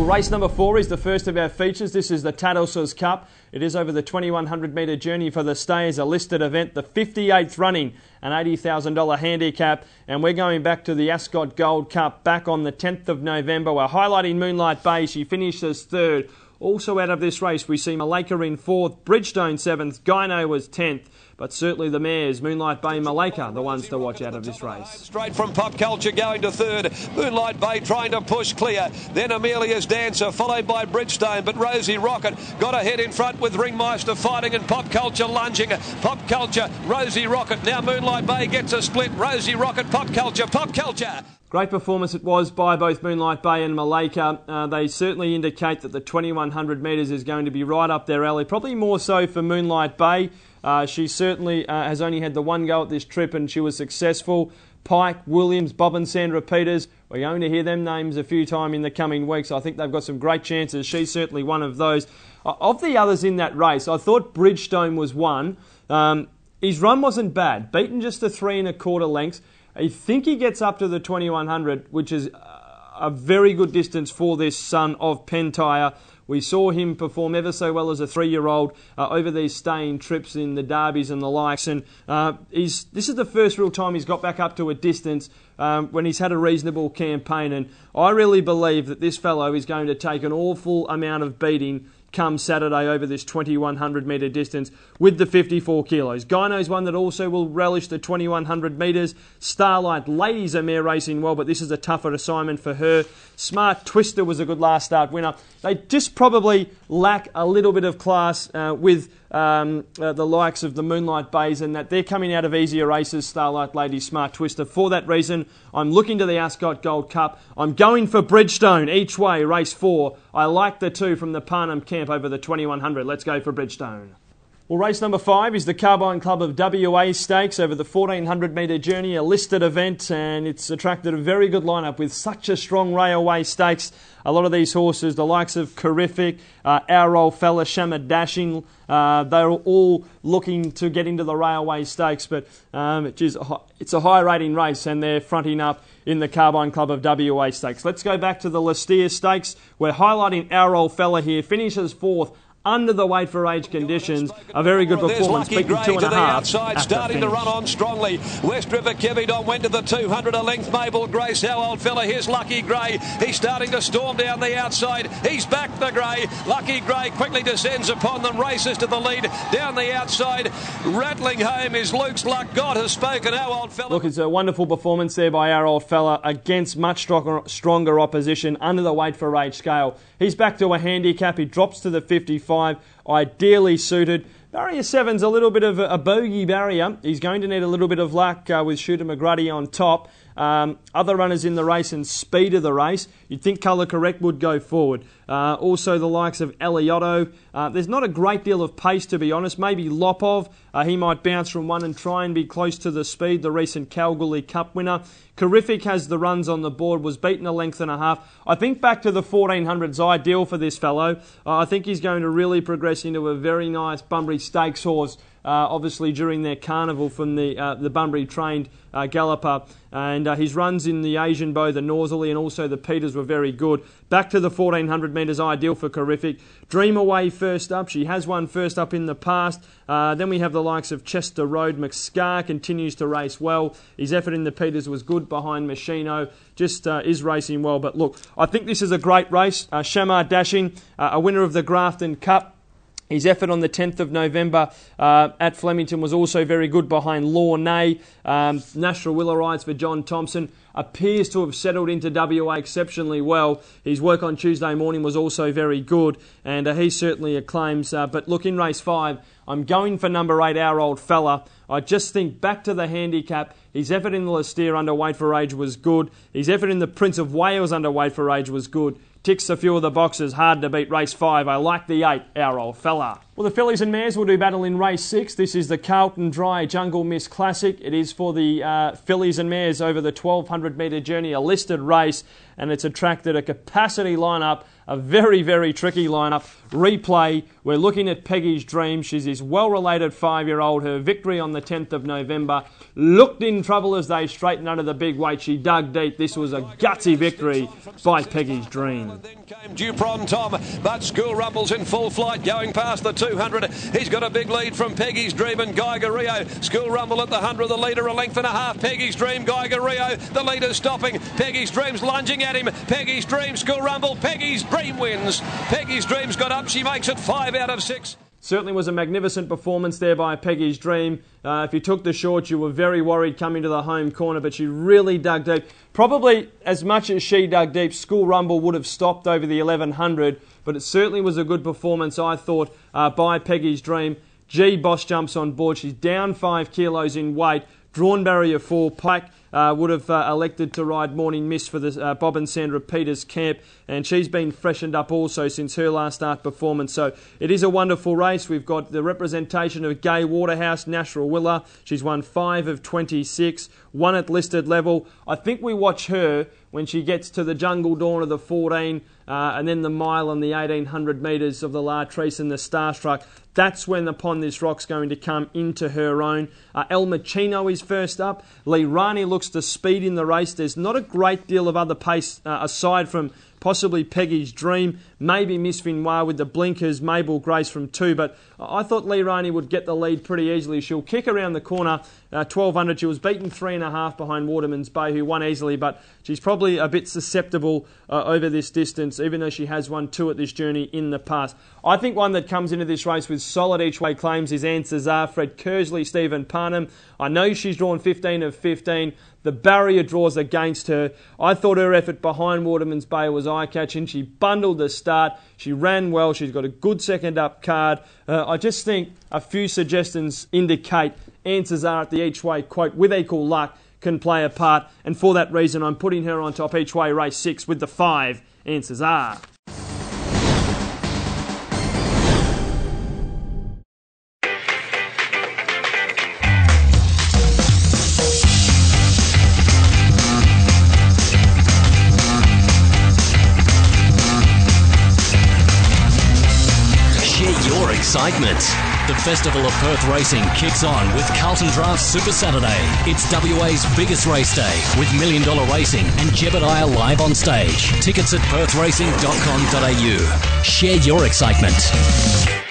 Well, race number 4 is the first of our features. This is the Tattersalls Cup. It is over the 2100 metre journey for the stayers, a listed event, the 58th running, an $80,000 handicap. And we're going back to the Ascot Gold Cup back on the 10th of November. We're highlighting Moonlight Bay. She finishes third. Also out of this race, we see Malacca in 4th, Bridgestone 7th, Gyno was 10th. But certainly the mares, Moonlight Bay, Malacca, the ones to watch out of this race. Straight from Pop Culture going to third. Moonlight Bay trying to push clear. Then Amelia's Dancer, followed by Bridgestone. But Rosie Rocket got ahead in front with Ringmeister fighting and Pop Culture lunging. Pop Culture, Rosie Rocket. Now Moonlight Bay gets a split. Rosie Rocket, Pop Culture, Pop Culture. Great performance it was by both Moonlight Bay and Malacca. They certainly indicate that the 2100 metres is going to be right up their alley. Probably more so for Moonlight Bay. She certainly has only had the one go at this trip and she was successful. Pike, Williams, Bob and Sandra Peters. We're going to hear them names a few times in the coming weeks. I think they've got some great chances. She's certainly one of those. Of the others in that race, I thought Bridgestone was one. His run wasn't bad. Beaten just to 3 1/4 lengths. I think he gets up to the 2100, which is a very good distance for this son of Pentire. We saw him perform ever so well as a 3-year-old over these staying trips in the derbies and the likes. And this is the first real time he's got back up to a distance when he's had a reasonable campaign. And I really believe that this fellow is going to take an awful amount of beating come Saturday over this 2100 metre distance with the 54 kilos. Gyno's one that also will relish the 2100 metres. Starlight Ladies a mare racing well, but this is a tougher assignment for her. Smart Twister was a good last start winner. They just probably lack a little bit of class with the likes of the Moonlight Bays, and that they're coming out of easier races, Starlight Ladies, Smart Twister. For that reason, I'm looking to the Ascot Gold Cup. I'm going for Bridgestone each way, race 4. I like the 2 from the Parnham camp over the 2100. Let's go for Bridgestone. Well, race number 5 is the Carbine Club of WA Stakes over the 1400 metre journey, a listed event, and it's attracted a very good lineup with such a strong railway stakes. A lot of these horses, the likes of Terrific, Our Old Fella, Shammer Dashing, they're all looking to get into the railway stakes, but it's a high rating race and they're fronting up in the Carbine Club of WA Stakes. Let's go back to the Listeer Stakes. We're highlighting Our Old Fella here, finishes 4th. Under the weight for age conditions, a very good performance, beaten 2.5. To the outside, starting to run on strongly. West River Kevidon went to the 200 a length. Mabel Grace, our old fella. Here's Lucky Gray. He's starting to storm down the outside. He's back the Gray. Lucky Gray quickly descends upon them, races to the lead down the outside. Rattling home is Luke's Luck. God has spoken, our old fella. Look, it's a wonderful performance there by Our Old Fella against much stronger opposition under the weight for age scale. He's back to a handicap. He drops to the 55. Ideally suited. Barrier 7's a little bit of a bogey barrier. He's going to need a little bit of luck with Shooter McGruddy on top. Other runners in the race and speed of the race, you'd think Colour Correct would go forward. Also the likes of Eliotto. There's not a great deal of pace, to be honest. Maybe Lopov. He might bounce from one and try and be close to the speed, the recent Kalgoorlie Cup winner. Terrific has the runs on the board, was beaten 1.5 lengths. I think back to the 1400's ideal for this fellow. I think he's going to really progress into a very nice Bunbury Stakes horse. Obviously during their carnival from the Bunbury trained galloper, and his runs in the Asian Bow, the Northerly and also the Peters were very good. Back to the 1400 metres, ideal for Terrific. Dream Away first up. She has won first up in the past. Then we have the likes of Chester Road. McScar continues to race well. His effort in the Peters was good behind Machino. Just is racing well. But look, I think this is a great race. Shamar Dashing, a winner of the Grafton Cup. His effort on the 10th of November at Flemington was also very good behind Lornay. National Willowrides for John Thompson. Appears to have settled into WA exceptionally well. His work on Tuesday morning was also very good, and he certainly acclaims. But look, in race 5, I'm going for number 8, Our Old Fella. I just think back to the handicap. His effort in the Listeer under weight for age was good. His effort in the Prince of Wales under weight for age was good. Ticks a few of the boxes, hard to beat race 5. I like the 8, Our Old Fella. Well, the fillies and mares will do battle in race 6. This is the Carlton Dry Jungle Miss Classic. It is for the fillies and mares over the 1,200 metre journey, a listed race, and it's attracted a capacity lineup, a very, very tricky lineup. Replay, we're looking at Peggy's Dream. She's this well-related 5-year-old. Her victory on the 10th of November looked in trouble as they straightened under the big weight. She dug deep. This was a gutsy victory by Peggy's Dream. Then came Dupron Tom, but School Rumble's in full flight going past the 200. He's got a big lead from Peggy's Dream and Geiger Rio. School Rumble at the 100, the leader a length and a half. Peggy's Dream, Geiger Rio, the leader's stopping. Peggy's Dream's lunging at him. Peggy's Dream, School Rumble, Peggy's Dream wins. Peggy's Dream's got up, she makes it 5 out of 6. Certainly was a magnificent performance there by Peggy's Dream. If you took the short, you were very worried coming to the home corner, but she really dug deep. Probably as much as she dug deep, School Rumble would have stopped over the 1100, but it certainly was a good performance, I thought, by Peggy's Dream. G Boss jumps on board. She's down 5 kilos in weight. Drawn barrier 4. Pack would have elected to ride Morning Mist for the Bob and Sandra Peters camp, and she's been freshened up also since her last start performance. So it is a wonderful race. We've got the representation of Gay Waterhouse, Natural Willa. She's won 5 of 26, 1 at listed level. I think we watch her when she gets to the Jungle Dawn of the 14 and then the mile and the 1800 metres of the Lartreese and the Starstruck. That's when Upon This Rock's going to come into her own. El Machino is first up. Lee Rani looks to speed in the race. There's not a great deal of other pace aside from possibly Peggy's Dream, maybe Miss Vinoir with the blinkers, Mabel Grace from 2, but I thought Lee Rani would get the lead pretty easily. She'll kick around the corner, 1200. She was beaten 3.5 behind Waterman's Bay, who won easily, but she's probably a bit susceptible over this distance, even though she has won 2 at this journey in the past. I think one that comes into this race with solid each-way claims is Answers Are, Fred Kersley, Stephen Parnham. I know she's drawn 15 of 15. The barrier draws against her. I thought her effort behind Waterman's Bay was eye-catching. She bundled the start. She ran well. She's got a good second-up card. I just think a few suggestions indicate Answers Are at the each-way, quote, with equal luck, can play a part. And for that reason, I'm putting her on top each-way race 6 with the 5, Answers Are. Excitement. The Festival of Perth Racing kicks on with Carlton Draft Super Saturday. It's WA's biggest race day with $1 Million Racing and Jebediah live on stage. Tickets at perthracing.com.au. Share your excitement.